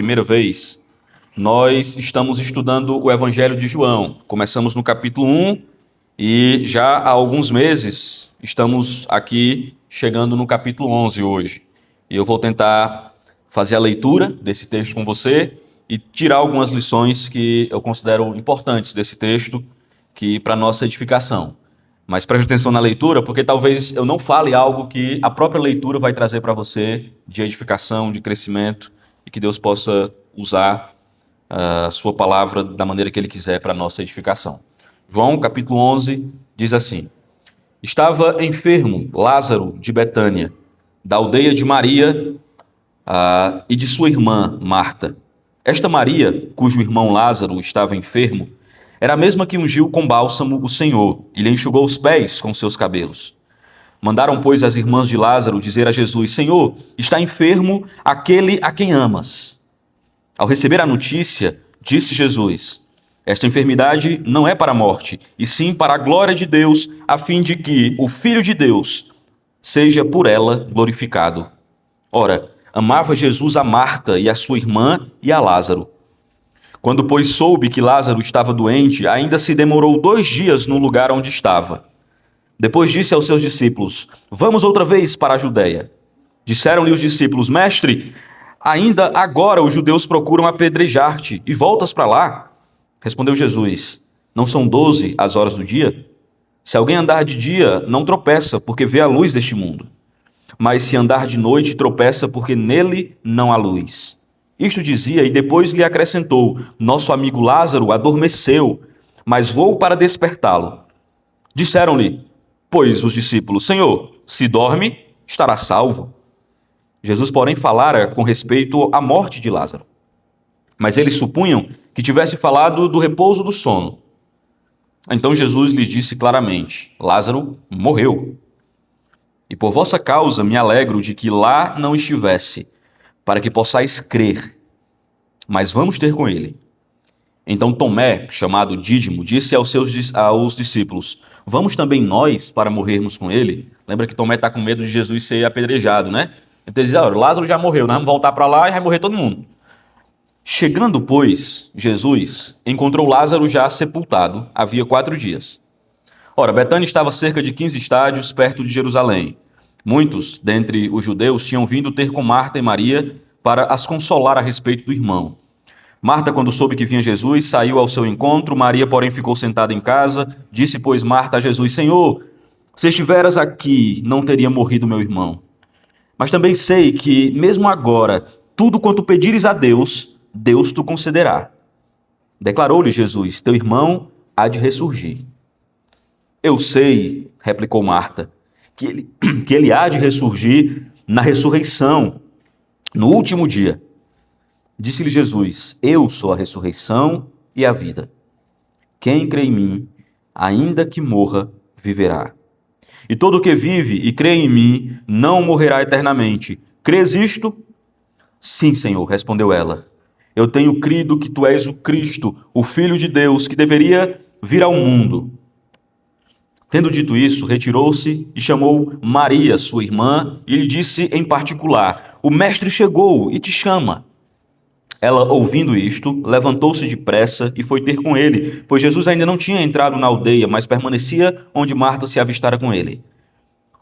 Primeira vez, nós estamos estudando o Evangelho de João. Começamos no capítulo 1 e já há alguns meses estamos aqui chegando no capítulo 11 hoje. E eu vou tentar fazer a leitura desse texto com você e tirar algumas lições que eu considero importantes desse texto para a nossa edificação. Mas preste atenção na leitura, porque talvez eu não fale algo que a própria leitura vai trazer para você de edificação, de crescimento, e que Deus possa usar a sua palavra da maneira que Ele quiser para a nossa edificação. João, capítulo 11, diz assim: Estava enfermo Lázaro de Betânia, da aldeia de Maria e de sua irmã Marta. Esta Maria, cujo irmão Lázaro estava enfermo, era a mesma que ungiu com bálsamo o Senhor e lhe enxugou os pés com seus cabelos. Mandaram, pois, as irmãs de Lázaro dizer a Jesus: Senhor, está enfermo aquele a quem amas. Ao receber a notícia, disse Jesus: Esta enfermidade não é para a morte, e sim para a glória de Deus, a fim de que o Filho de Deus seja por ela glorificado. Ora, amava Jesus a Marta e a sua irmã e a Lázaro. Quando, pois, soube que Lázaro estava doente, ainda se demorou 2 dias no lugar onde estava. Depois disse aos seus discípulos: Vamos outra vez para a Judéia. Disseram-lhe os discípulos: Mestre, ainda agora os judeus procuram apedrejar-te, e voltas para lá? Respondeu Jesus: Não são 12 as horas do dia? Se alguém andar de dia, não tropeça, porque vê a luz deste mundo. Mas se andar de noite, tropeça, porque nele não há luz. Isto dizia, e depois lhe acrescentou: Nosso amigo Lázaro adormeceu, mas vou para despertá-lo. Disseram-lhe, pois, os discípulos: Senhor, se dorme, estará salvo. Jesus, porém, falara com respeito à morte de Lázaro. Mas eles supunham que tivesse falado do repouso do sono. Então Jesus lhes disse claramente: Lázaro morreu. E por vossa causa me alegro de que lá não estivesse, para que possais crer. Mas vamos ter com ele. Então Tomé, chamado Dídimo, disse aos discípulos: Vamos também nós para morrermos com ele? Lembra que Tomé está com medo de Jesus ser apedrejado, né? Então ele diz: Lázaro já morreu, nós vamos voltar para lá e vai morrer todo mundo. Chegando, pois, Jesus encontrou Lázaro já sepultado, havia 4 dias. Ora, Betânia estava a cerca de 15 estádios, perto de Jerusalém. Muitos dentre os judeus tinham vindo ter com Marta e Maria para as consolar a respeito do irmão. Marta, quando soube que vinha Jesus, saiu ao seu encontro. Maria, porém, ficou sentada em casa. Disse, pois, Marta a Jesus: Senhor, se estiveras aqui, não teria morrido meu irmão. Mas também sei que, mesmo agora, tudo quanto pedires a Deus, Deus te concederá. Declarou-lhe Jesus: Teu irmão há de ressurgir. Eu sei, replicou Marta, que ele há de ressurgir na ressurreição, no último dia. Disse-lhe Jesus: Eu sou a ressurreição e a vida. Quem crê em mim, ainda que morra, viverá. E todo o que vive e crê em mim não morrerá eternamente. Crês isto? Sim, Senhor, respondeu ela. Eu tenho crido que tu és o Cristo, o Filho de Deus, que deveria vir ao mundo. Tendo dito isso, retirou-se e chamou Maria, sua irmã, e lhe disse em particular: O mestre chegou e te chama. Ela, ouvindo isto, levantou-se depressa e foi ter com ele, pois Jesus ainda não tinha entrado na aldeia, mas permanecia onde Marta se avistara com ele.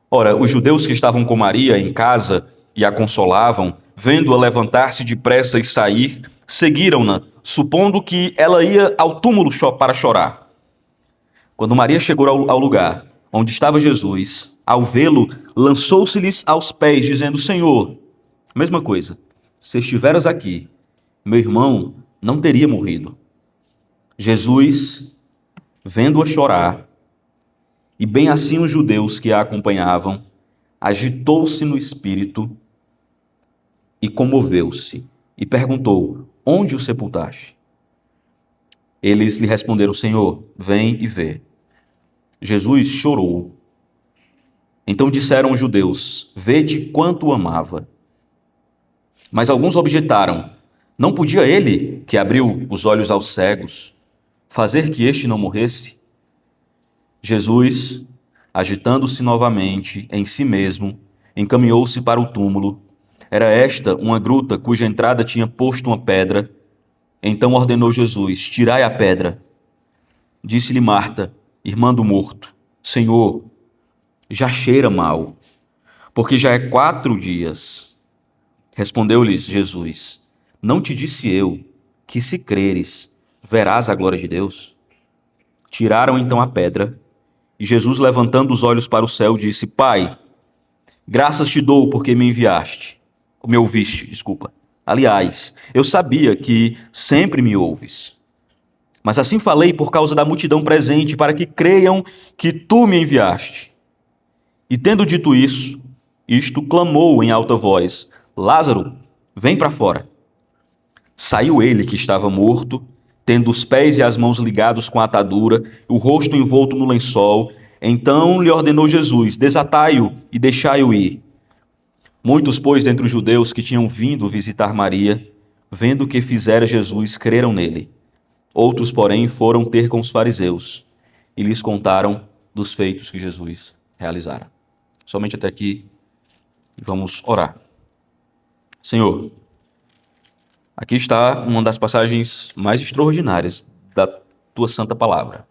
Ora, os judeus que estavam com Maria em casa e a consolavam, vendo-a levantar-se depressa e sair, seguiram-na, supondo que ela ia ao túmulo para chorar. Quando Maria chegou ao lugar onde estava Jesus, ao vê-lo, lançou-se-lhes aos pés, dizendo: Senhor, mesma coisa, se estiveras aqui, meu irmão não teria morrido. Jesus, vendo-a chorar, e bem assim os judeus que a acompanhavam, agitou-se no espírito e comoveu-se, e perguntou: Onde o sepultaste? Eles lhe responderam: Senhor, vem e vê. Jesus chorou. Então disseram os judeus: Vede quanto o amava. Mas alguns objetaram: Não podia ele, que abriu os olhos aos cegos, fazer que este não morresse? Jesus, agitando-se novamente em si mesmo, encaminhou-se para o túmulo. Era esta uma gruta cuja entrada tinha posto uma pedra. Então ordenou Jesus: tirai a pedra. Disse-lhe Marta, irmã do morto: Senhor, já cheira mal, porque já é 4 dias. Respondeu-lhes Jesus: não te disse eu que, se creres, verás a glória de Deus? Tiraram então a pedra, e Jesus, levantando os olhos para o céu, disse: Pai, graças te dou porque me ouviste, desculpa. Aliás, eu sabia que sempre me ouves. Mas assim falei por causa da multidão presente, para que creiam que tu me enviaste. E tendo dito isso, clamou em alta voz: Lázaro, vem para fora. Saiu ele, que estava morto, tendo os pés e as mãos ligados com atadura, o rosto envolto no lençol. Então lhe ordenou Jesus: desatai-o e deixai-o ir. Muitos, pois, dentre os judeus que tinham vindo visitar Maria, vendo o que fizera Jesus, creram nele. Outros, porém, foram ter com os fariseus e lhes contaram dos feitos que Jesus realizara. Somente até aqui, vamos orar. Senhor, aqui está uma das passagens mais extraordinárias da tua santa palavra.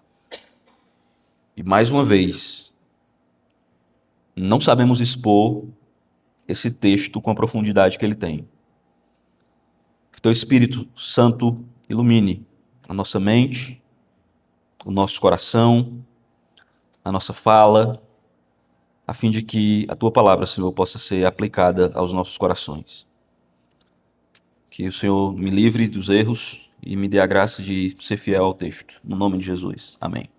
E mais uma vez, não sabemos expor esse texto com a profundidade que ele tem. Que teu Espírito Santo ilumine a nossa mente, o nosso coração, a nossa fala, a fim de que a tua palavra, Senhor, possa ser aplicada aos nossos corações. Que o Senhor me livre dos erros e me dê a graça de ser fiel ao texto. No nome de Jesus. Amém.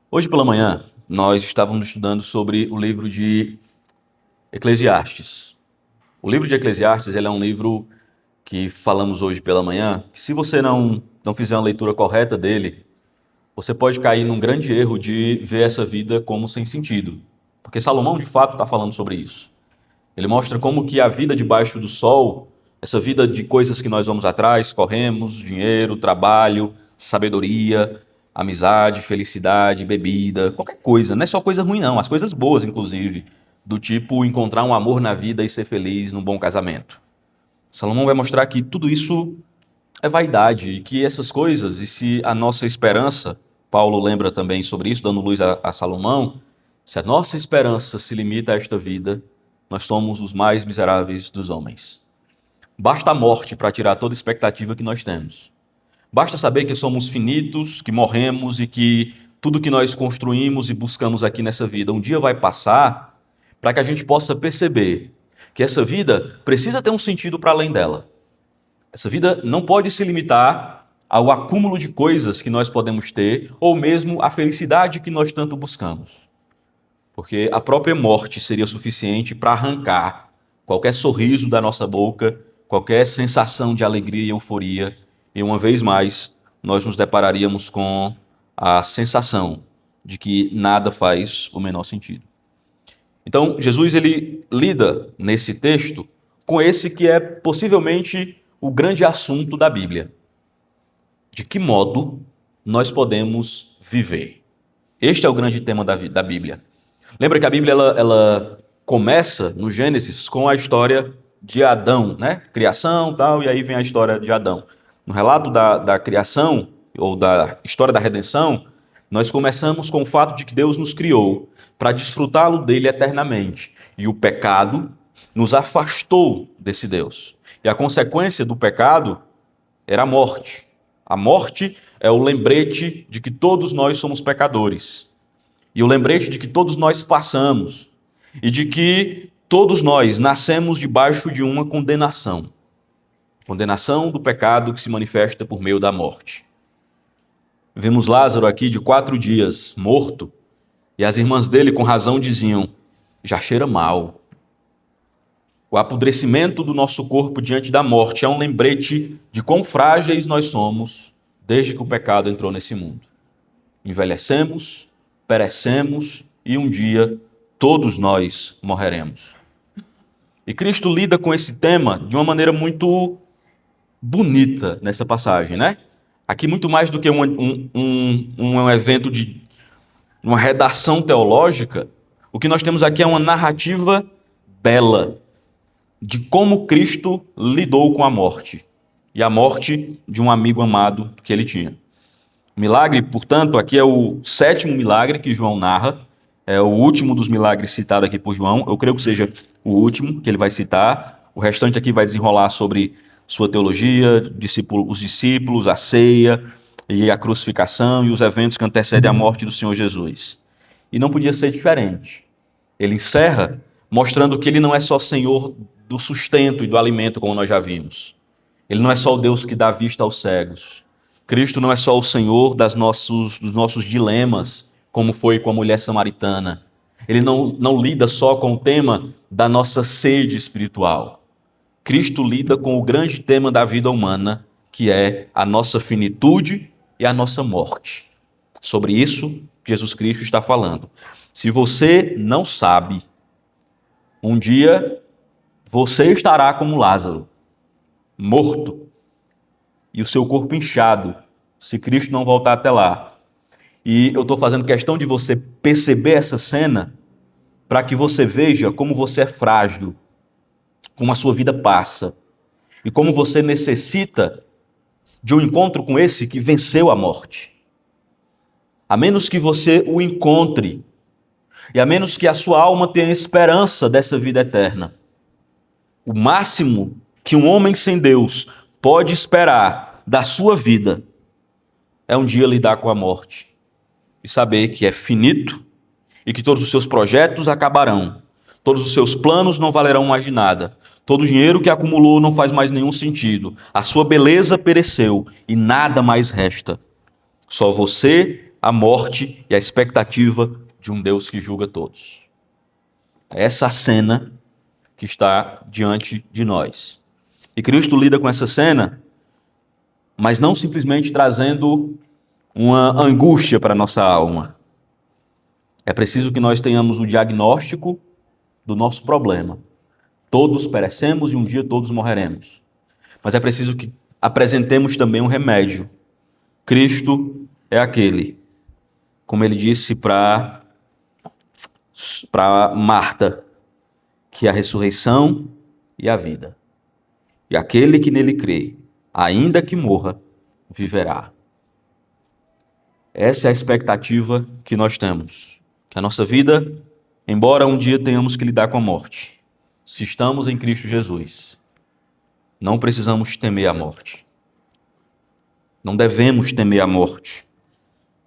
Hoje pela manhã, nós estávamos estudando sobre o livro de Eclesiastes. O livro de Eclesiastes, ele é um livro que falamos hoje pela manhã, que se você não fizer uma leitura correta dele, você pode cair num grande erro de ver essa vida como sem sentido. Porque Salomão, de fato, está falando sobre isso. Ele mostra como que a vida debaixo do sol, essa vida de coisas que nós vamos atrás, corremos, dinheiro, trabalho, sabedoria, amizade, felicidade, bebida, qualquer coisa. Não é só coisa ruim, não. As coisas boas, inclusive, do tipo encontrar um amor na vida e ser feliz num bom casamento. Salomão vai mostrar que tudo isso é vaidade e que essas coisas, e se a nossa esperança, Paulo lembra também sobre isso, dando luz a Salomão, se a nossa esperança se limita a esta vida, nós somos os mais miseráveis dos homens. Basta a morte para tirar toda expectativa que nós temos. Basta saber que somos finitos, que morremos e que tudo que nós construímos e buscamos aqui nessa vida um dia vai passar, para que a gente possa perceber que essa vida precisa ter um sentido para além dela. Essa vida não pode se limitar ao acúmulo de coisas que nós podemos ter, ou mesmo à felicidade que nós tanto buscamos. Porque a própria morte seria suficiente para arrancar qualquer sorriso da nossa boca, qualquer sensação de alegria e euforia, e uma vez mais nós nos depararíamos com a sensação de que nada faz o menor sentido. Então, Jesus ele lida nesse texto com esse que é possivelmente o grande assunto da Bíblia. De que modo nós podemos viver? Este é o grande tema da Bíblia. Lembra que a Bíblia ela começa no Gênesis com a história de Adão, né? Criação, tal, e aí vem a história de Adão. No relato da criação, ou da história da redenção, nós começamos com o fato de que Deus nos criou para desfrutá-lo dele eternamente. E o pecado nos afastou desse Deus. E a consequência do pecado era a morte. A morte é o lembrete de que todos nós somos pecadores. E o lembrete de que todos nós passamos. E de que todos nós nascemos debaixo de uma condenação. Condenação do pecado que se manifesta por meio da morte. Vemos Lázaro aqui de 4 dias, morto, e as irmãs dele com razão diziam: já cheira mal. O apodrecimento do nosso corpo diante da morte é um lembrete de quão frágeis nós somos desde que o pecado entrou nesse mundo. Envelhecemos, perecemos e um dia todos nós morreremos. E Cristo lida com esse tema de uma maneira muito bonita nessa passagem, né? Aqui, muito mais do que um evento de uma redação teológica, o que nós temos aqui é uma narrativa bela. de como Cristo lidou com a morte e a morte de um amigo amado que ele tinha. O milagre, portanto, aqui é o 7º milagre que João narra, é o último dos milagres citado aqui por João. Eu creio que seja o último que ele vai citar. O restante aqui vai desenrolar sobre sua teologia, os discípulos, a ceia e a crucificação e os eventos que antecedem a morte do Senhor Jesus. E não podia ser diferente. Ele encerra mostrando que ele não é só Senhor do sustento e do alimento, como nós já vimos. Ele não é só o Deus que dá vista aos cegos. Cristo não é só o Senhor dos nossos dilemas, como foi com a mulher samaritana. Ele não lida só com o tema da nossa sede espiritual. Cristo lida com o grande tema da vida humana, que é a nossa finitude e a nossa morte. Sobre isso, Jesus Cristo está falando. Se você não sabe, um dia você estará como Lázaro, morto, e o seu corpo inchado, se Cristo não voltar até lá. E eu estou fazendo questão de você perceber essa cena para que você veja como você é frágil, como a sua vida passa e como você necessita de um encontro com esse que venceu a morte. A menos que você o encontre e a menos que a sua alma tenha esperança dessa vida eterna, o máximo que um homem sem Deus pode esperar da sua vida é um dia lidar com a morte e saber que é finito e que todos os seus projetos acabarão, todos os seus planos não valerão mais de nada, todo o dinheiro que acumulou não faz mais nenhum sentido, a sua beleza pereceu e nada mais resta. Só você, a morte e a expectativa de um Deus que julga todos. Essa é a cena que está diante de nós. E Cristo lida com essa cena, mas não simplesmente trazendo uma angústia para a nossa alma. É preciso que nós tenhamos o diagnóstico do nosso problema. Todos perecemos e um dia todos morreremos. Mas é preciso que apresentemos também um remédio. Cristo é aquele, como ele disse para Marta, que é a ressurreição e a vida. E aquele que nele crê, ainda que morra, viverá. Essa é a expectativa que nós temos. Que a nossa vida, embora um dia tenhamos que lidar com a morte, se estamos em Cristo Jesus, não precisamos temer a morte. Não devemos temer a morte,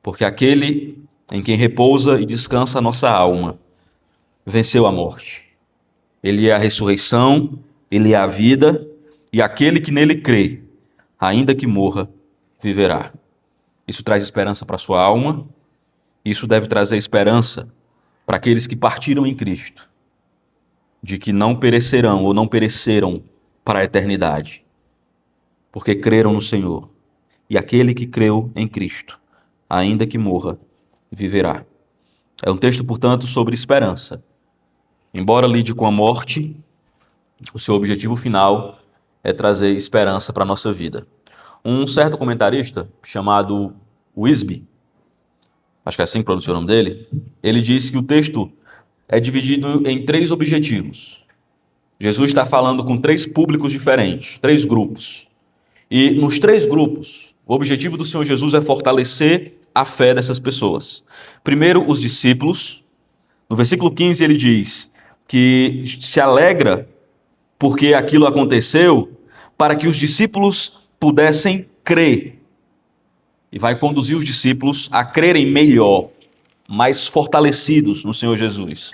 porque aquele em quem repousa e descansa a nossa alma venceu a morte. Ele é a ressurreição, ele é a vida, e aquele que nele crê, ainda que morra, viverá. Isso traz esperança para a sua alma, isso deve trazer esperança para aqueles que partiram em Cristo, de que não perecerão ou não pereceram para a eternidade, porque creram no Senhor. E aquele que creu em Cristo, ainda que morra, viverá. É um texto, portanto, sobre esperança. Embora lide com a morte, o seu objetivo final é trazer esperança para a nossa vida. Um certo comentarista, chamado Wisby, acho que é assim que pronuncia o nome dele, ele disse que o texto é dividido em 3 objetivos. Jesus está falando com 3 públicos diferentes, 3 grupos. E nos 3 grupos, o objetivo do Senhor Jesus é fortalecer a fé dessas pessoas. Primeiro, os discípulos. No versículo 15 ele diz que se alegra porque aquilo aconteceu para que os discípulos pudessem crer. E vai conduzir os discípulos a crerem melhor, mais fortalecidos no Senhor Jesus.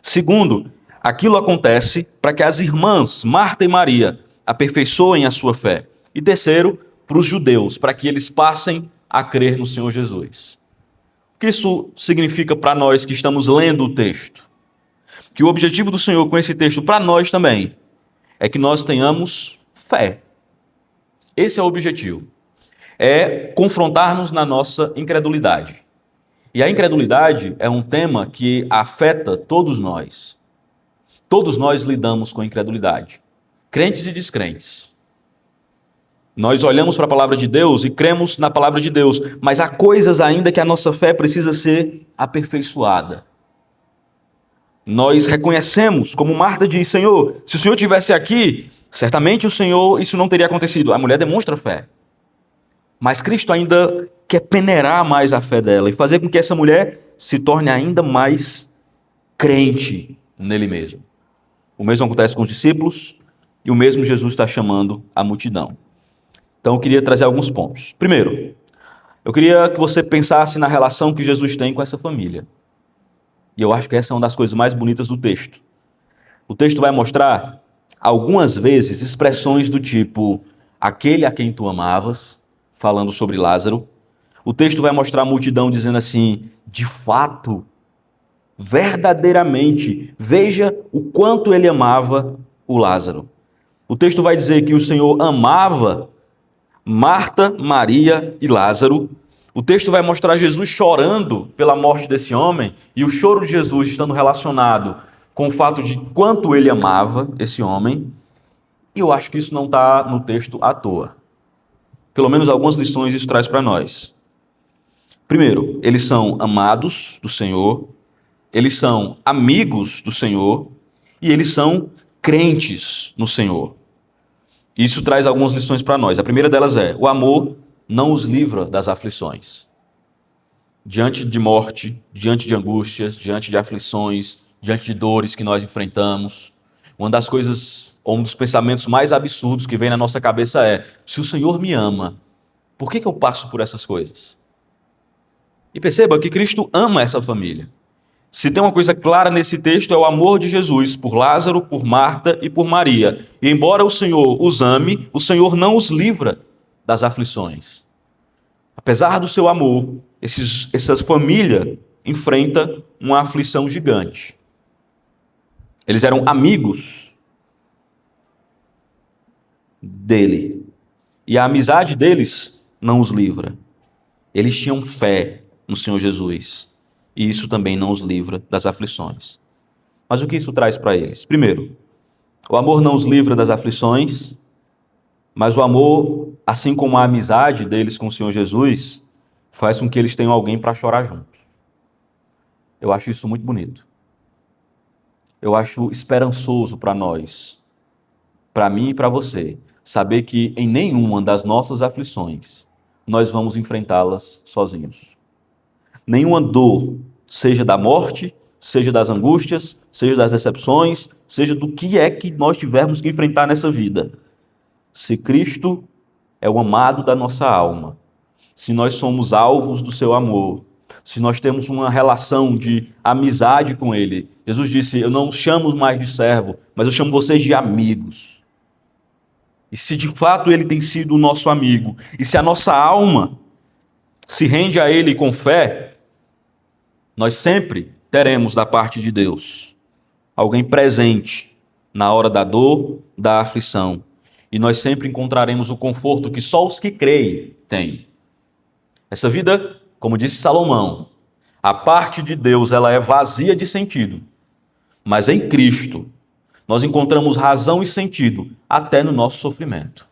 Segundo, aquilo acontece para que as irmãs Marta e Maria aperfeiçoem a sua fé. E terceiro, para os judeus, para que eles passem a crer no Senhor Jesus. O que isso significa para nós que estamos lendo o texto? Que o objetivo do Senhor com esse texto para nós também é que nós tenhamos fé. Esse é o objetivo. É confrontar-nos na nossa incredulidade. E a incredulidade é um tema que afeta todos nós. Todos nós lidamos com a incredulidade, crentes e descrentes. Nós olhamos para a palavra de Deus e cremos na palavra de Deus, mas há coisas ainda que a nossa fé precisa ser aperfeiçoada. Nós reconhecemos, como Marta diz, Senhor, se o Senhor estivesse aqui, certamente o Senhor, isso não teria acontecido. A mulher demonstra fé. Mas Cristo ainda quer peneirar mais a fé dela e fazer com que essa mulher se torne ainda mais crente nele mesmo. O mesmo acontece com os discípulos e o mesmo Jesus está chamando a multidão. Então eu queria trazer alguns pontos. Primeiro, eu queria que você pensasse na relação que Jesus tem com essa família. E eu acho que essa é uma das coisas mais bonitas do texto. O texto vai mostrar, algumas vezes, expressões do tipo, aquele a quem tu amavas, falando sobre Lázaro. O texto vai mostrar a multidão dizendo assim, de fato, verdadeiramente, veja o quanto ele amava o Lázaro. O texto vai dizer que o Senhor amava Marta, Maria e Lázaro. O texto vai mostrar Jesus chorando pela morte desse homem e o choro de Jesus estando relacionado com o fato de quanto ele amava esse homem. E eu acho que isso não está no texto à toa. Pelo menos algumas lições isso traz para nós. Primeiro, eles são amados do Senhor, eles são amigos do Senhor e eles são crentes no Senhor. Isso traz algumas lições para nós. A primeira delas é: o amor não os livra das aflições. Diante de morte, diante de angústias, diante de aflições, diante de dores que nós enfrentamos, uma das coisas, ou um dos pensamentos mais absurdos que vem na nossa cabeça é: se o Senhor me ama, por que eu passo por essas coisas? E perceba que Cristo ama essa família. Se tem uma coisa clara nesse texto, é o amor de Jesus por Lázaro, por Marta e por Maria. E embora o Senhor os ame, o Senhor não os livra das aflições. Apesar do seu amor, essa família enfrenta uma aflição gigante. Eles eram amigos dele. E a amizade deles não os livra. Eles tinham fé no Senhor Jesus. E isso também não os livra das aflições. Mas o que isso traz para eles? Primeiro, o amor não os livra das aflições, mas o amor, assim como a amizade deles com o Senhor Jesus, faz com que eles tenham alguém para chorar juntos. Eu acho isso muito bonito. Eu acho esperançoso para nós, para mim e para você, saber que em nenhuma das nossas aflições nós vamos enfrentá-las sozinhos. Nenhuma dor, seja da morte, seja das angústias, seja das decepções, seja do que é que nós tivermos que enfrentar nessa vida. Se Cristo é o amado da nossa alma, se nós somos alvos do seu amor, se nós temos uma relação de amizade com Ele, Jesus disse, eu não os chamo mais de servo, mas eu chamo vocês de amigos. E se de fato Ele tem sido o nosso amigo, e se a nossa alma se rende a Ele com fé, nós sempre teremos da parte de Deus alguém presente na hora da dor, da aflição. E nós sempre encontraremos o conforto que só os que creem têm. Essa vida, como disse Salomão, a parte de Deus ela é vazia de sentido. Mas em Cristo nós encontramos razão e sentido até no nosso sofrimento.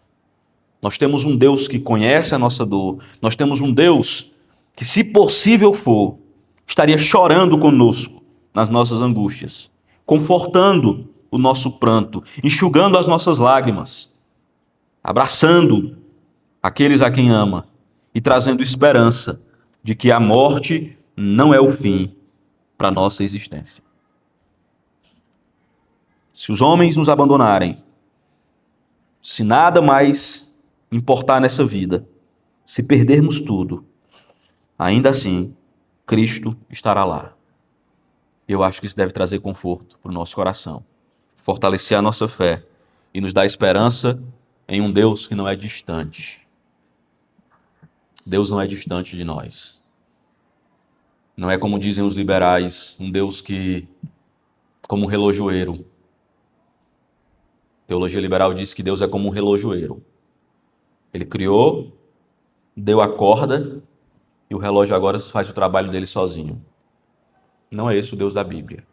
Nós temos um Deus que conhece a nossa dor. Nós temos um Deus que, se possível for, estaria chorando conosco nas nossas angústias, confortando o nosso pranto, enxugando as nossas lágrimas, abraçando aqueles a quem ama e trazendo esperança de que a morte não é o fim para a nossa existência. Se os homens nos abandonarem, se nada mais importar nessa vida, se perdermos tudo, ainda assim, Cristo estará lá. Eu acho que isso deve trazer conforto para o nosso coração, fortalecer a nossa fé e nos dar esperança em um Deus que não é distante. Deus não é distante de nós. Não é como dizem os liberais, um Deus que, como um relojoeiro. Teologia liberal diz que Deus é como um relojoeiro. Ele criou, deu a corda e o relógio agora faz o trabalho dele sozinho. Não é esse o Deus da Bíblia.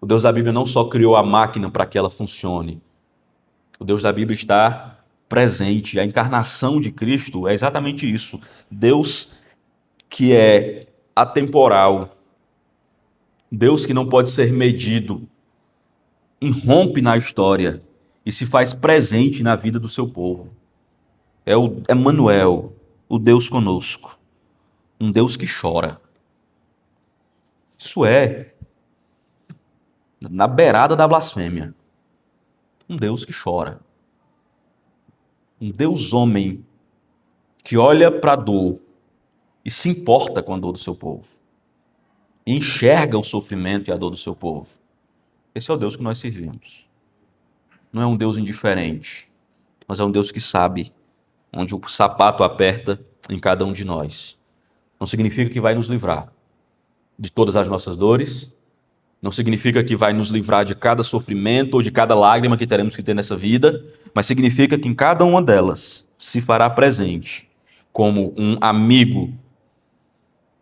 O Deus da Bíblia não só criou a máquina para que ela funcione. O Deus da Bíblia está presente. A encarnação de Cristo é exatamente isso. Deus que é atemporal, Deus que não pode ser medido, irrompe na história e se faz presente na vida do seu povo. É o Emanuel, o Deus conosco, um Deus que chora. Isso é na beirada da blasfêmia. Um Deus que chora. Um Deus homem que olha para a dor e se importa com a dor do seu povo. E enxerga o sofrimento e a dor do seu povo. Esse é o Deus que nós servimos. Não é um Deus indiferente, mas é um Deus que sabe onde o sapato aperta em cada um de nós. Não significa que vai nos livrar de todas as nossas dores, não significa que vai nos livrar de cada sofrimento ou de cada lágrima que teremos que ter nessa vida, mas significa que em cada uma delas se fará presente como um amigo,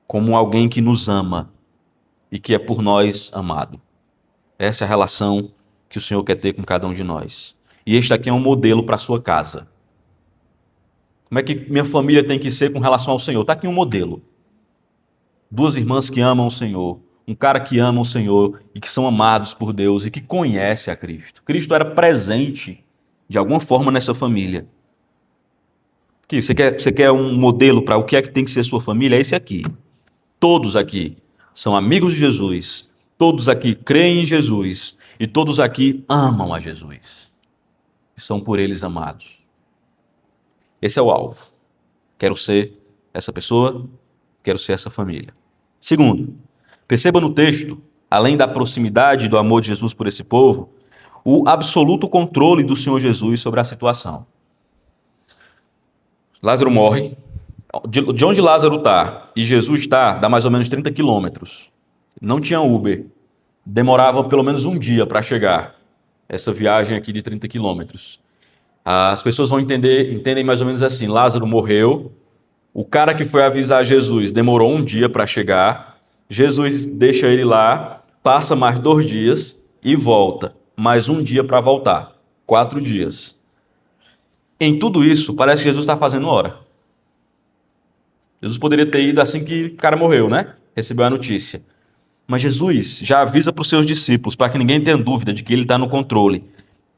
como alguém que nos ama e que é por nós amado. Essa é a relação que o Senhor quer ter com cada um de nós. E este aqui é um modelo para a sua casa. Como é que minha família tem que ser com relação ao Senhor? Está aqui um modelo. 2 irmãs que amam o Senhor, um cara que ama o Senhor e que são amados por Deus e que conhece a Cristo. Cristo era presente de alguma forma nessa família. Você quer um modelo para o que é que tem que ser sua família? É esse aqui. Todos aqui são amigos de Jesus, todos aqui creem em Jesus e todos aqui amam a Jesus. E são por eles amados. Esse é o alvo. Quero ser essa pessoa, quero ser essa família. Segundo, perceba no texto, além da proximidade e do amor de Jesus por esse povo, o absoluto controle do Senhor Jesus sobre a situação. Lázaro morre. De onde Lázaro está e Jesus está, dá mais ou menos 30 quilômetros. Não tinha Uber. Demorava pelo menos um dia para chegar essa viagem aqui de 30 quilômetros. As pessoas entendem mais ou menos assim: Lázaro morreu, o cara que foi avisar Jesus demorou um dia para chegar, Jesus deixa ele lá, passa mais 2 dias e volta, mais um dia para voltar, 4 dias. Em tudo isso, parece que Jesus está fazendo hora. Jesus poderia ter ido assim que o cara morreu, né? Recebeu a notícia. Mas Jesus já avisa para os seus discípulos, para que ninguém tenha dúvida de que ele está no controle.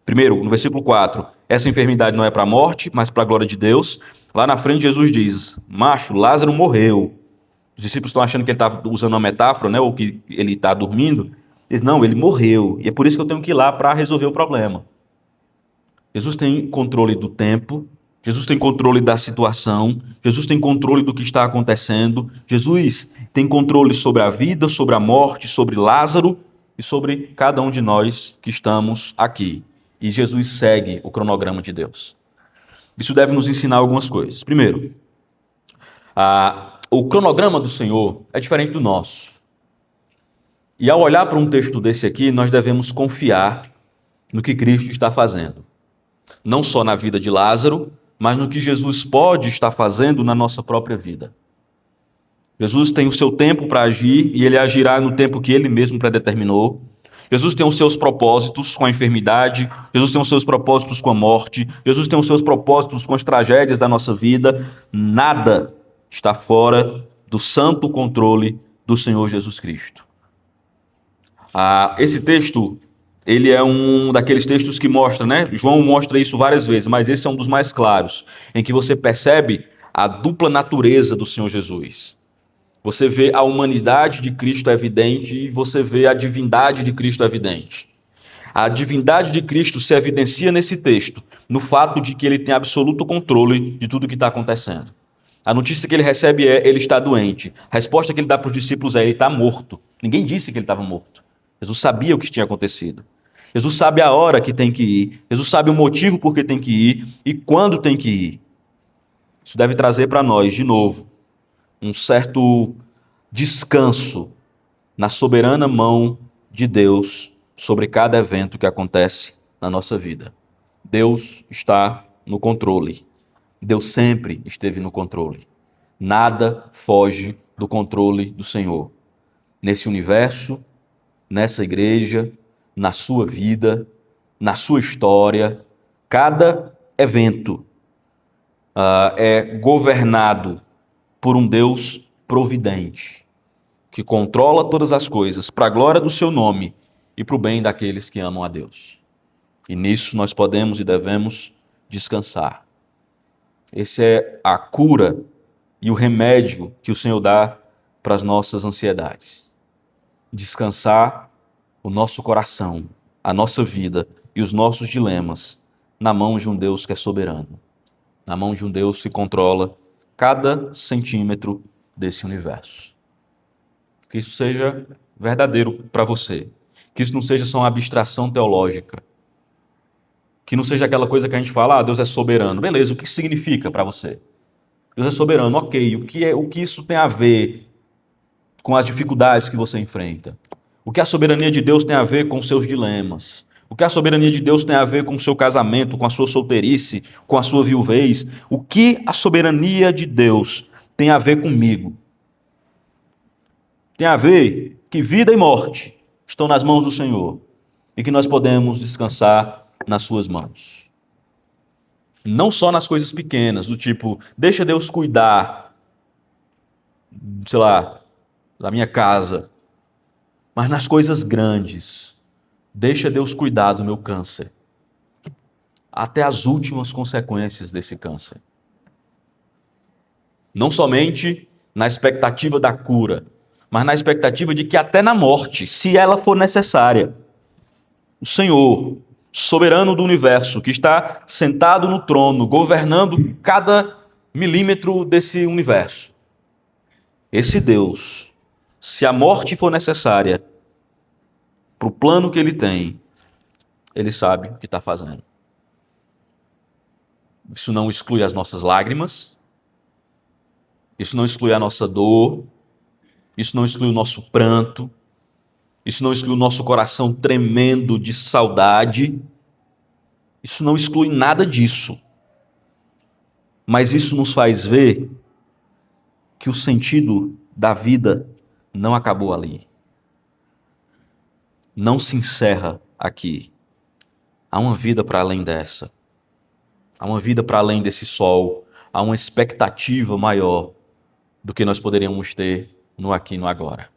Primeiro, no versículo 4, essa enfermidade não é para a morte, mas para a glória de Deus. Lá na frente, Jesus diz: macho, Lázaro morreu. Os discípulos estão achando que ele está usando uma metáfora, né? Ou que ele está dormindo. Eles, não, ele morreu. E é por isso que eu tenho que ir lá para resolver o problema. Jesus tem controle do tempo, Jesus tem controle da situação, Jesus tem controle do que está acontecendo, Jesus tem controle sobre a vida, sobre a morte, sobre Lázaro e sobre cada um de nós que estamos aqui. E Jesus segue o cronograma de Deus. Isso deve nos ensinar algumas coisas. Primeiro, o cronograma do Senhor é diferente do nosso. E ao olhar para um texto desse aqui, nós devemos confiar no que Cristo está fazendo. Não só na vida de Lázaro, mas no que Jesus pode estar fazendo na nossa própria vida. Jesus tem o seu tempo para agir e ele agirá no tempo que ele mesmo predeterminou. Jesus tem os seus propósitos com a enfermidade, Jesus tem os seus propósitos com a morte, Jesus tem os seus propósitos com as tragédias da nossa vida. Nada está fora do santo controle do Senhor Jesus Cristo. Esse texto, ele é um daqueles textos que mostra, né? João mostra isso várias vezes, mas esse é um dos mais claros, em que você percebe a dupla natureza do Senhor Jesus. Você vê a humanidade de Cristo evidente e você vê a divindade de Cristo evidente. A divindade de Cristo se evidencia nesse texto, no fato de que ele tem absoluto controle de tudo o que está acontecendo. A notícia que ele recebe é: ele está doente. A resposta que ele dá para os discípulos é: ele está morto. Ninguém disse que ele estava morto. Jesus sabia o que tinha acontecido. Jesus sabe a hora que tem que ir. Jesus sabe o motivo por que tem que ir e quando tem que ir. Isso deve trazer para nós, de novo, um certo descanso na soberana mão de Deus sobre cada evento que acontece na nossa vida. Deus está no controle. Deus sempre esteve no controle. Nada foge do controle do Senhor. Nesse universo, nessa igreja, na sua vida, na sua história, cada evento é governado por um Deus providente, que controla todas as coisas, para a glória do seu nome e para o bem daqueles que amam a Deus. E nisso nós podemos e devemos descansar. Esse é a cura e o remédio que o Senhor dá para as nossas ansiedades. Descansar o nosso coração, a nossa vida e os nossos dilemas na mão de um Deus que é soberano, na mão de um Deus que controla cada centímetro desse universo. Que isso seja verdadeiro para você. Que isso não seja só uma abstração teológica. Que não seja aquela coisa que a gente fala, Deus é soberano. Beleza, o que isso significa para você? Deus é soberano, ok. O que isso tem a ver com as dificuldades que você enfrenta? O que a soberania de Deus tem a ver com os seus dilemas? O que a soberania de Deus tem a ver com o seu casamento, com a sua solteirice, com a sua viuvez? O que a soberania de Deus tem a ver comigo? Tem a ver que vida e morte estão nas mãos do Senhor e que nós podemos descansar nas suas mãos. Não só nas coisas pequenas, do tipo, deixa Deus cuidar, sei lá, da minha casa, mas nas coisas grandes, deixa Deus cuidar do meu câncer, até as últimas consequências desse câncer. Não somente na expectativa da cura, mas na expectativa de que até na morte, se ela for necessária, o Senhor, soberano do universo, que está sentado no trono, governando cada milímetro desse universo, esse Deus, se a morte for necessária para o plano que ele tem, ele sabe o que está fazendo. Isso não exclui as nossas lágrimas, isso não exclui a nossa dor, isso não exclui o nosso pranto, isso não exclui o nosso coração tremendo de saudade, isso não exclui nada disso. Mas isso nos faz ver que o sentido da vida não acabou ali. Não se encerra aqui. Há uma vida para além dessa. Há uma vida para além desse sol. Há uma expectativa maior do que nós poderíamos ter no aqui e no agora.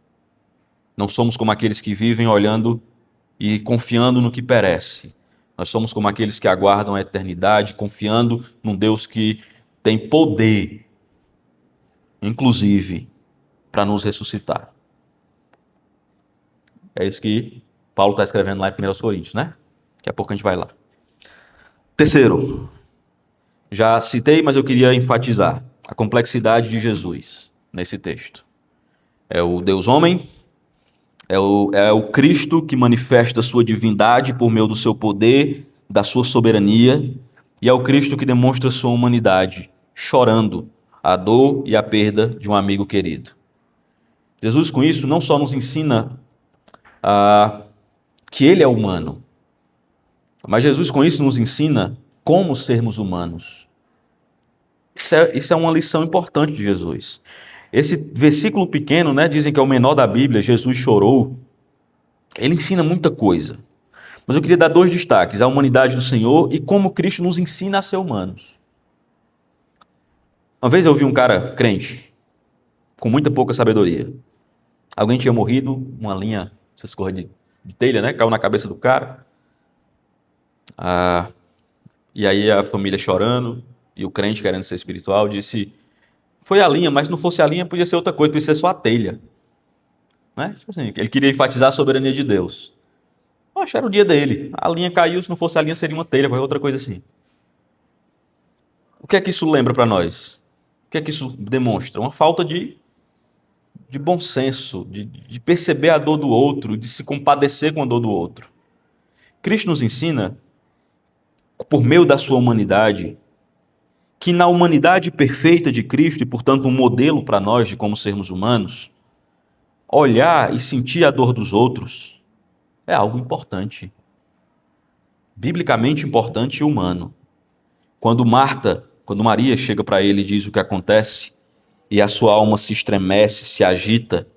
Não somos como aqueles que vivem olhando e confiando no que perece. Nós somos como aqueles que aguardam a eternidade, confiando num Deus que tem poder, inclusive, para nos ressuscitar. É isso que Paulo está escrevendo lá em 1 Coríntios, né? Daqui a pouco a gente vai lá. Terceiro, já citei, mas eu queria enfatizar a complexidade de Jesus nesse texto. É o Deus homem, é o Cristo que manifesta sua divindade por meio do seu poder, da sua soberania, e é o Cristo que demonstra sua humanidade, chorando a dor e a perda de um amigo querido. Jesus, com isso, não só nos ensina que ele é humano, mas Jesus, com isso, nos ensina como sermos humanos. Isso é uma lição importante de Jesus. Esse versículo pequeno, né, dizem que é o menor da Bíblia, Jesus chorou. Ele ensina muita coisa. Mas eu queria dar dois destaques: a humanidade do Senhor e como Cristo nos ensina a ser humanos. Uma vez eu vi um cara crente, com muita pouca sabedoria. Alguém tinha morrido, uma linha, essas coisas de telha, né, caiu na cabeça do cara. E aí a família chorando, e o crente querendo ser espiritual, disse: foi a linha, mas se não fosse a linha, podia ser outra coisa, podia ser só a telha. Né? Tipo assim, ele queria enfatizar a soberania de Deus. Acho que era o dia dele. A linha caiu, se não fosse a linha, seria uma telha, qualquer outra coisa assim. O que é que isso lembra para nós? O que é que isso demonstra? Uma falta de bom senso, de perceber a dor do outro, de se compadecer com a dor do outro. Cristo nos ensina, por meio da sua humanidade, que na humanidade perfeita de Cristo, e portanto um modelo para nós de como sermos humanos, olhar e sentir a dor dos outros é algo importante. Biblicamente importante e humano. Quando Maria chega para ele e diz o que acontece, e a sua alma se estremece, se agita,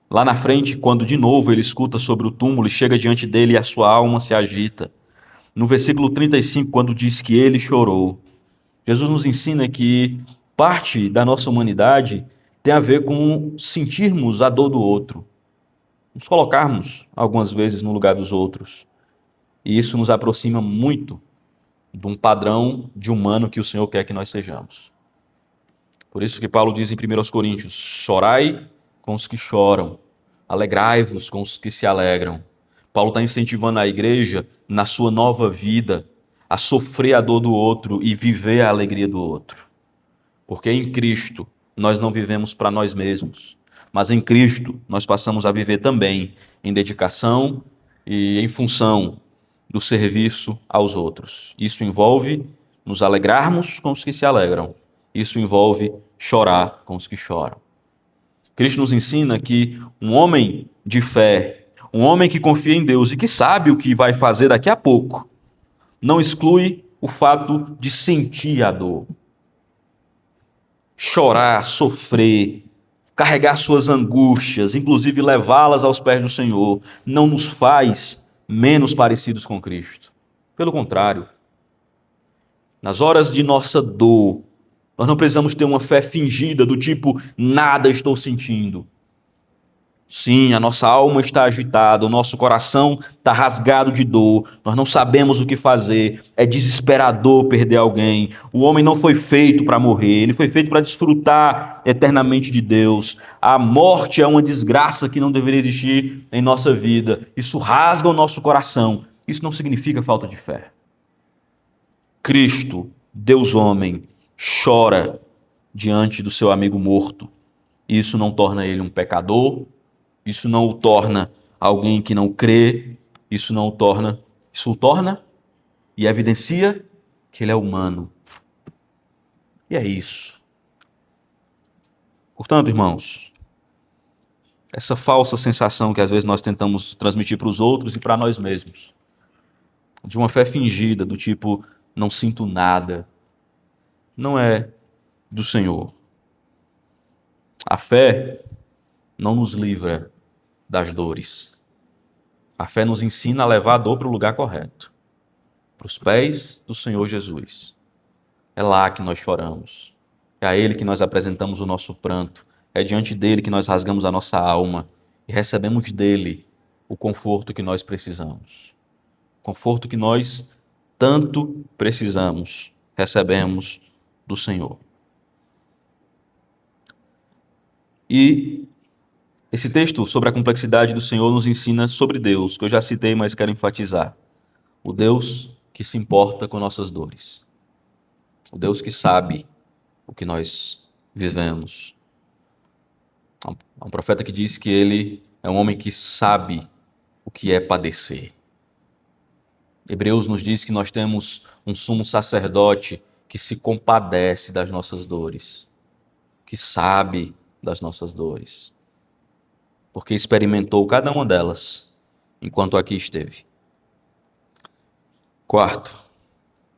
lá na frente, quando de novo ele escuta sobre o túmulo e chega diante dele e a sua alma se agita, no versículo 35, quando diz que ele chorou, Jesus nos ensina que parte da nossa humanidade tem a ver com sentirmos a dor do outro, nos colocarmos algumas vezes no lugar dos outros. E isso nos aproxima muito de um padrão de humano que o Senhor quer que nós sejamos. Por isso que Paulo diz em 1 Coríntios: chorai com os que choram, alegrai-vos com os que se alegram. Paulo está incentivando a igreja, na sua nova vida, a sofrer a dor do outro e viver a alegria do outro. Porque em Cristo nós não vivemos para nós mesmos, mas em Cristo nós passamos a viver também em dedicação e em função do serviço aos outros. Isso envolve nos alegrarmos com os que se alegram. Isso envolve chorar com os que choram. Cristo nos ensina que um homem de fé, um homem que confia em Deus e que sabe o que vai fazer daqui a pouco, não exclui o fato de sentir a dor. Chorar, sofrer, carregar suas angústias, inclusive levá-las aos pés do Senhor, não nos faz menos parecidos com Cristo. Pelo contrário, nas horas de nossa dor, nós não precisamos ter uma fé fingida do tipo, nada estou sentindo. Sim, a nossa alma está agitada, o nosso coração está rasgado de dor, nós não sabemos o que fazer, é desesperador perder alguém. O homem não foi feito para morrer, ele foi feito para desfrutar eternamente de Deus. A morte é uma desgraça que não deveria existir em nossa vida. Isso rasga o nosso coração. Isso não significa falta de fé. Cristo, Deus homem, chora diante do seu amigo morto. Isso não torna ele um pecador. Isso não o torna alguém que não crê, isso o torna e evidencia que ele é humano. E é isso. Portanto, irmãos, essa falsa sensação que às vezes nós tentamos transmitir para os outros e para nós mesmos, de uma fé fingida, do tipo, não sinto nada, não é do Senhor. A fé não nos livra das dores. A fé nos ensina a levar a dor para o lugar correto, para os pés do Senhor Jesus. É lá que nós choramos. É a Ele que nós apresentamos o nosso pranto. É diante dele que nós rasgamos a nossa alma e recebemos dele o conforto que nós precisamos. O conforto que nós tanto precisamos, recebemos do Senhor. E esse texto sobre a complexidade do Senhor nos ensina sobre Deus, que eu já citei, mas quero enfatizar. O Deus que se importa com nossas dores. O Deus que sabe o que nós vivemos. Há um profeta que diz que ele é um homem que sabe o que é padecer. Hebreus nos diz que nós temos um sumo sacerdote que se compadece das nossas dores, que sabe das nossas dores, porque experimentou cada uma delas enquanto aqui esteve. Quarto,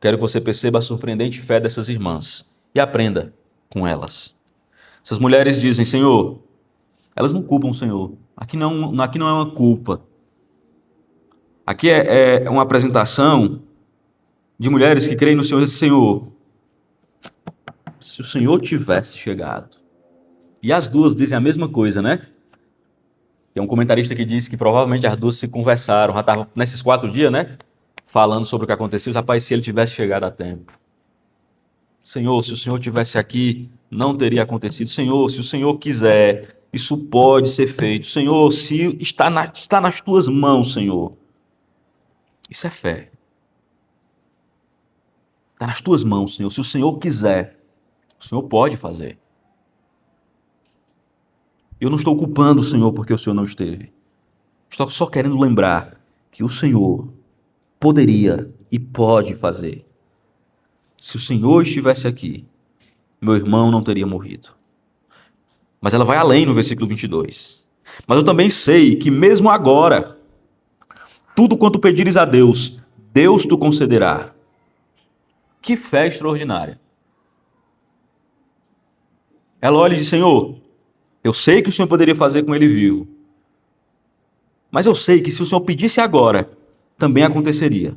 quero que você perceba a surpreendente fé dessas irmãs e aprenda com elas. Essas mulheres dizem, Senhor, elas não culpam o Senhor. Aqui não é uma culpa. Aqui é uma apresentação de mulheres que creem no Senhor e dizem, Senhor, se o Senhor tivesse chegado. E as duas dizem a mesma coisa, né? Tem um comentarista que diz que provavelmente as duas se conversaram, já estavam nesses 4 dias, né? Falando sobre o que aconteceu. Rapaz, se ele tivesse chegado a tempo. Senhor, se o Senhor tivesse aqui, não teria acontecido. Senhor, se o Senhor quiser, isso pode ser feito. Senhor, se está nas tuas mãos, Senhor. Isso é fé. Está nas tuas mãos, Senhor. Se o Senhor quiser, o Senhor pode fazer. Eu não estou culpando o Senhor porque o Senhor não esteve. Estou só querendo lembrar que o Senhor poderia e pode fazer. Se o Senhor estivesse aqui, meu irmão não teria morrido. Mas ela vai além no versículo 22. Mas eu também sei que mesmo agora, tudo quanto pedires a Deus, Deus te concederá. Que fé extraordinária. Ela olha e diz, Senhor, eu sei que o Senhor poderia fazer com ele vivo. Mas eu sei que se o Senhor pedisse agora, também aconteceria.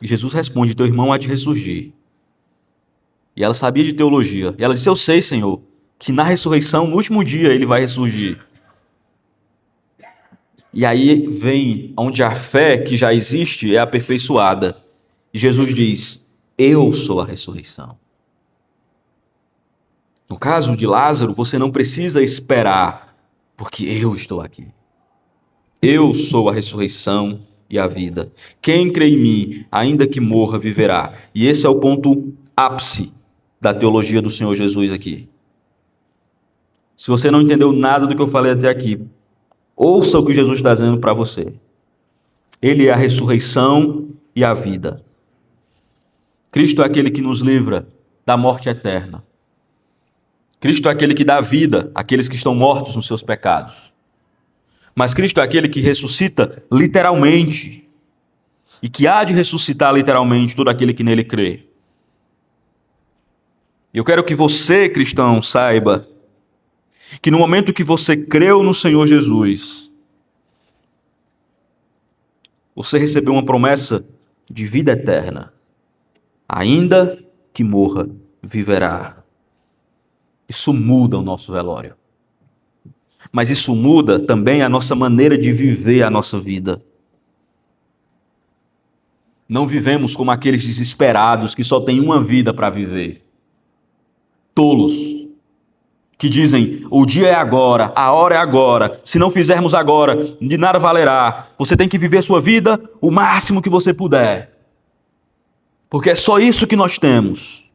E Jesus responde, teu irmão há de ressurgir. E ela sabia de teologia. E ela disse: eu sei, Senhor, que na ressurreição, no último dia, ele vai ressurgir. E aí vem onde a fé que já existe é aperfeiçoada. E Jesus diz: eu sou a ressurreição. No caso de Lázaro, você não precisa esperar, porque eu estou aqui. Eu sou a ressurreição e a vida. Quem crê em mim, ainda que morra, viverá. E esse é o ponto ápice da teologia do Senhor Jesus aqui. Se você não entendeu nada do que eu falei até aqui, ouça o que Jesus está dizendo para você. Ele é a ressurreição e a vida. Cristo é aquele que nos livra da morte eterna. Cristo é aquele que dá vida àqueles que estão mortos nos seus pecados. Mas Cristo é aquele que ressuscita literalmente e que há de ressuscitar literalmente todo aquele que nele crê. Eu quero que você, cristão, saiba que no momento que você creu no Senhor Jesus, você recebeu uma promessa de vida eterna. Ainda que morra, viverá. Isso muda o nosso velório. Mas isso muda também a nossa maneira de viver a nossa vida. Não vivemos como aqueles desesperados que só têm uma vida para viver. Tolos, que dizem: o dia é agora, a hora é agora, se não fizermos agora, de nada valerá. Você tem que viver sua vida o máximo que você puder. Porque é só isso que nós temos.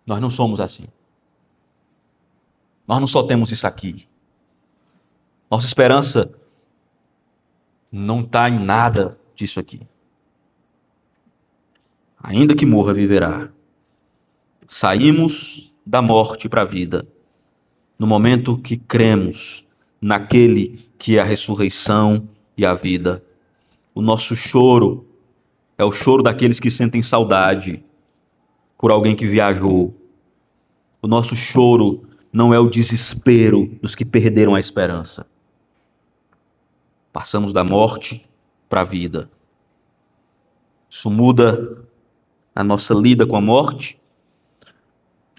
Nós não somos assim. Nós não só temos isso aqui. Nossa esperança não está em nada disso aqui. Ainda que morra, viverá. Saímos da morte para a vida no momento que cremos naquele que é a ressurreição e a vida. O nosso choro é o choro daqueles que sentem saudade por alguém que viajou. O nosso choro não é o desespero dos que perderam a esperança. Passamos da morte para a vida. Isso muda a nossa lida com a morte.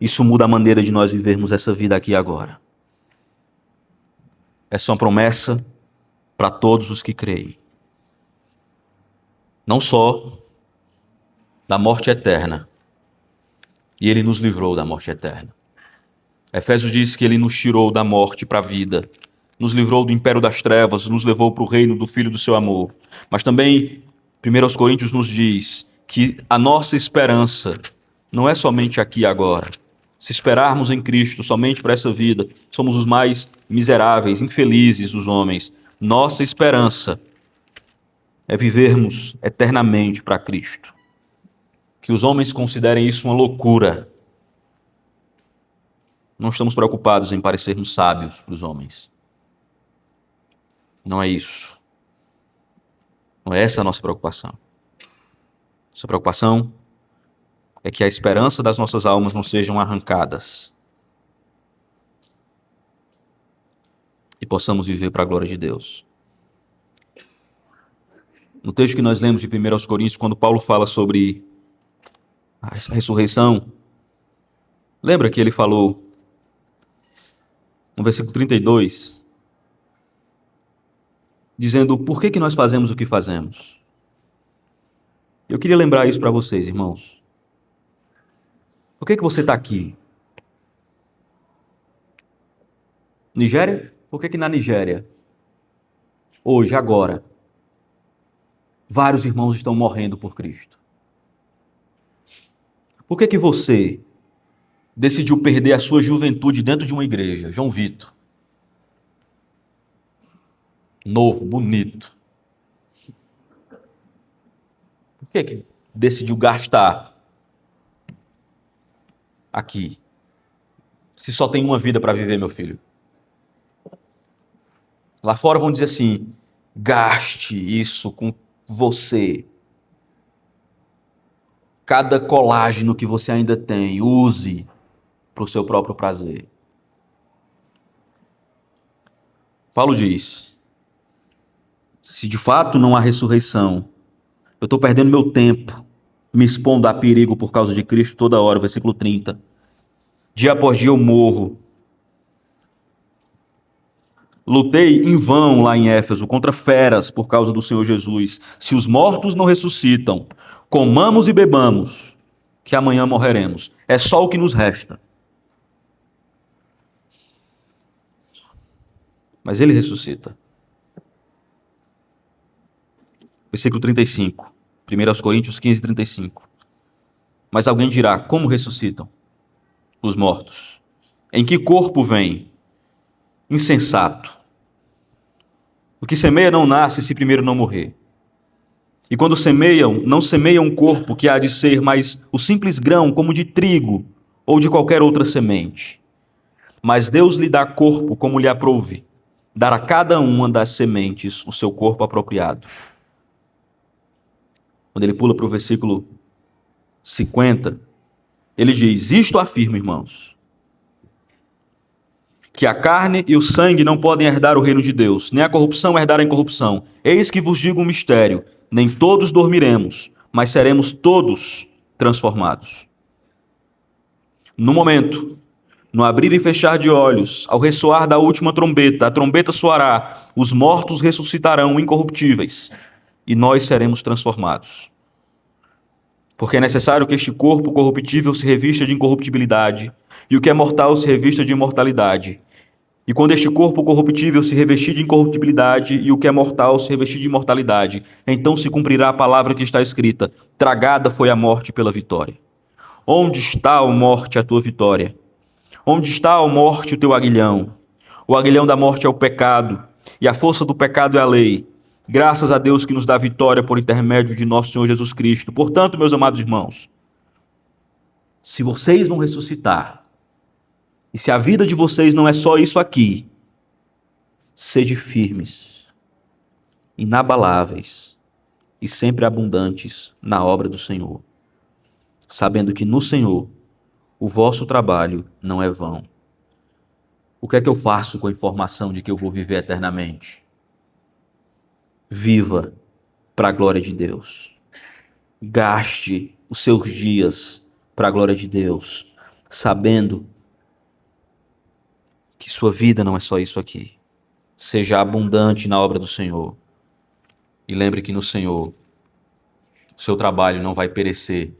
Isso muda a maneira de nós vivermos essa vida aqui e agora. Essa é uma promessa para todos os que creem. Não só da morte eterna. E ele nos livrou da morte eterna. Efésios diz que ele nos tirou da morte para a vida. Nos livrou do império das trevas, nos levou para o reino do Filho do seu amor. Mas também, 1 Coríntios nos diz que a nossa esperança não é somente aqui e agora. Se esperarmos em Cristo somente para essa vida, somos os mais miseráveis, infelizes dos homens. Nossa esperança é vivermos eternamente para Cristo. Que os homens considerem isso uma loucura. Não estamos preocupados em parecermos sábios para os homens. Não é isso. Não é essa a nossa preocupação. Nossa preocupação é que a esperança das nossas almas não sejam arrancadas e possamos viver para a glória de Deus. No texto que nós lemos de 1 Coríntios, quando Paulo fala sobre a ressurreição, lembra que ele falou no versículo 32, dizendo por que nós fazemos o que fazemos. Eu queria lembrar isso para vocês, irmãos. Por que você está aqui? Nigéria? Por que na Nigéria, hoje, agora, vários irmãos estão morrendo por Cristo? Por que você decidiu perder a sua juventude dentro de uma igreja? João Vitor. Novo, bonito. Por que decidiu gastar aqui? Se só tem uma vida para viver, meu filho. Lá fora vão dizer assim: gaste isso com você. Cada colágeno que você ainda tem, use para o seu próprio prazer. Paulo diz: se de fato não há ressurreição, eu estou perdendo meu tempo me expondo a perigo por causa de Cristo toda hora, versículo 30. Dia após dia eu morro. Lutei em vão lá em Éfeso contra feras por causa do Senhor Jesus. Se os mortos não ressuscitam, comamos e bebamos, que amanhã morreremos. É só o que nos resta. Mas ele ressuscita. Versículo 35. 1 Coríntios 15, 35. Mas alguém dirá, como ressuscitam os mortos? Em que corpo vêm? Insensato. O que semeia não nasce se primeiro não morrer. E quando semeiam, não semeiam um corpo que há de ser, mas o simples grão, como de trigo ou de qualquer outra semente. Mas Deus lhe dá corpo como lhe aprouve, dar a cada uma das sementes o seu corpo apropriado. Quando ele pula para o versículo 50, ele diz, isto afirma, irmãos, que a carne e o sangue não podem herdar o reino de Deus, nem a corrupção herdar a incorrupção. Eis que vos digo um mistério, nem todos dormiremos, mas seremos todos transformados. No momento, no abrir e fechar de olhos, ao ressoar da última trombeta, a trombeta soará, os mortos ressuscitarão incorruptíveis, e nós seremos transformados. Porque é necessário que este corpo corruptível se revista de incorruptibilidade, e o que é mortal se revista de imortalidade. E quando este corpo corruptível se revestir de incorruptibilidade e o que é mortal se revestir de imortalidade, então se cumprirá a palavra que está escrita: tragada foi a morte pela vitória. Onde está, ó morte, a tua vitória? Onde está, ó morte, o teu aguilhão? O aguilhão da morte é o pecado, e a força do pecado é a lei. Graças a Deus que nos dá vitória por intermédio de nosso Senhor Jesus Cristo. Portanto, meus amados irmãos, se vocês vão ressuscitar, e se a vida de vocês não é só isso aqui, sede firmes, inabaláveis e sempre abundantes na obra do Senhor, sabendo que no Senhor o vosso trabalho não é vão. O que é que eu faço com a informação de que eu vou viver eternamente? Viva para a glória de Deus. Gaste os seus dias para a glória de Deus, sabendo que sua vida não é só isso aqui. Seja abundante na obra do Senhor. E lembre que no Senhor, o seu trabalho não vai perecer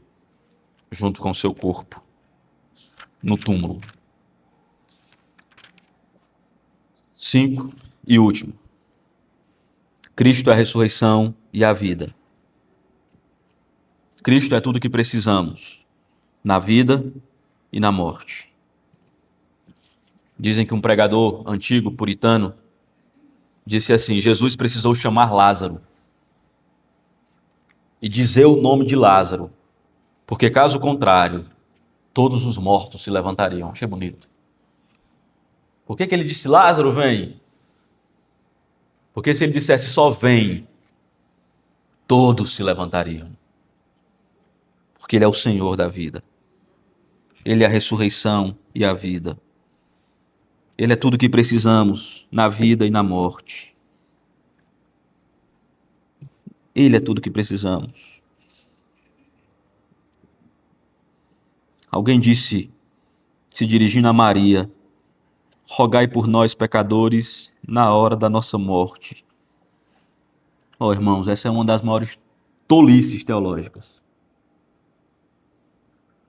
junto com o seu corpo no túmulo. 5 e último. Cristo é a ressurreição e a vida. Cristo é tudo o que precisamos na vida e na morte. Dizem que um pregador antigo, puritano, disse assim, Jesus precisou chamar Lázaro e dizer o nome de Lázaro, porque caso contrário, todos os mortos se levantariam. Achei bonito. Por que ele disse, Lázaro, vem? Porque se ele dissesse só vem, todos se levantariam. Porque ele é o Senhor da vida. Ele é a ressurreição e a vida. Ele é tudo o que precisamos na vida e na morte. Ele é tudo o que precisamos. Alguém disse, se dirigindo a Maria, rogai por nós, pecadores, na hora da nossa morte. Oh, irmãos, essa é uma das maiores tolices teológicas.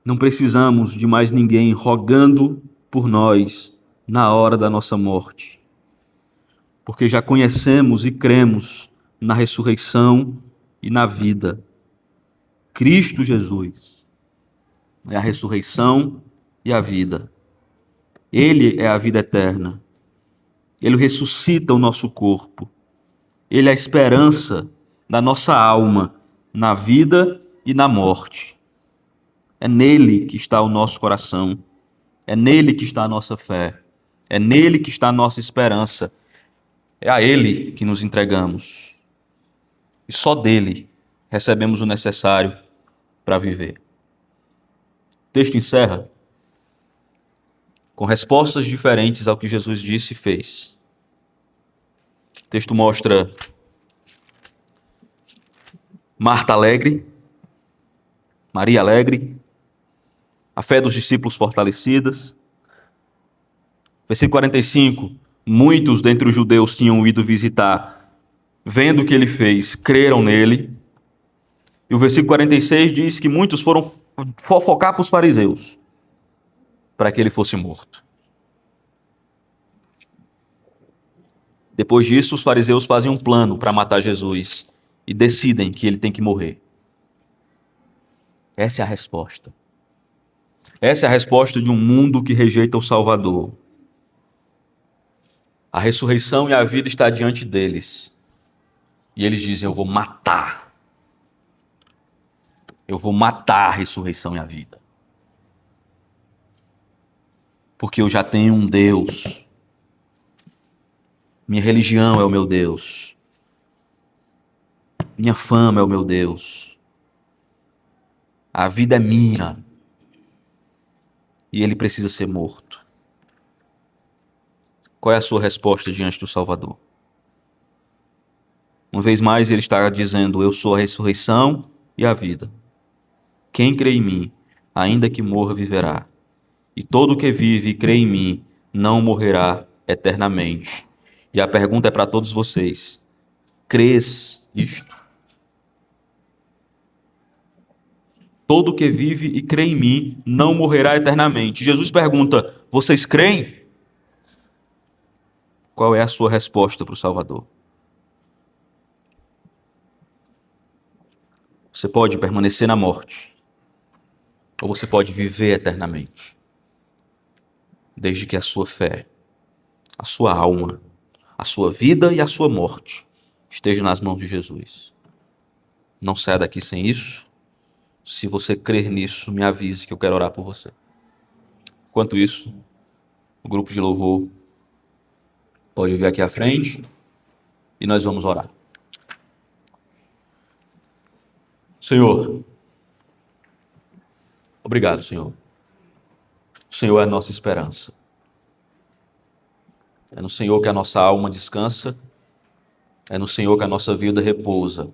Não precisamos de mais ninguém rogando por nós na hora da nossa morte, porque já conhecemos e cremos na ressurreição e na vida. Cristo Jesus é a ressurreição e a vida. Ele é a vida eterna. Ele ressuscita o nosso corpo. Ele é a esperança da nossa alma na vida e na morte. É nele que está o nosso coração. É nele que está a nossa fé. É nele que está a nossa esperança. É a ele que nos entregamos. E só dele recebemos o necessário para viver. O texto encerra com respostas diferentes ao que Jesus disse e fez. O texto mostra Marta alegre, Maria alegre, a fé dos discípulos fortalecidas. Versículo 45, muitos dentre os judeus tinham ido visitar, vendo o que ele fez, creram nele. E o versículo 46 diz que muitos foram fofocar para os fariseus, para que ele fosse morto. Depois disso, os fariseus fazem um plano para matar Jesus e decidem que ele tem que morrer. Essa é a resposta. Essa é a resposta de um mundo que rejeita o Salvador. A ressurreição e a vida está diante deles. E eles dizem, eu vou matar. Eu vou matar a ressurreição e a vida. Porque eu já tenho um Deus. Minha religião é o meu Deus. Minha fama é o meu Deus. A vida é minha. E ele precisa ser morto. Qual é a sua resposta diante do Salvador? Uma vez mais ele está dizendo, eu sou a ressurreição e a vida. Quem crê em mim, ainda que morra, viverá. E todo o que vive e crê em mim, não morrerá eternamente. E a pergunta é para todos vocês. Crês isto? Todo o que vive e crê em mim, não morrerá eternamente. Jesus pergunta, vocês creem? Qual é a sua resposta para o Salvador? Você pode permanecer na morte, ou você pode viver eternamente, desde que a sua fé, a sua alma, a sua vida e a sua morte esteja nas mãos de Jesus. Não saia daqui sem isso. Se você crer nisso, me avise que eu quero orar por você. Enquanto isso, o grupo de louvor pode vir aqui à frente e nós vamos orar. Senhor, obrigado, Senhor. O Senhor é a nossa esperança. É no Senhor que a nossa alma descansa. É no Senhor que a nossa vida repousa.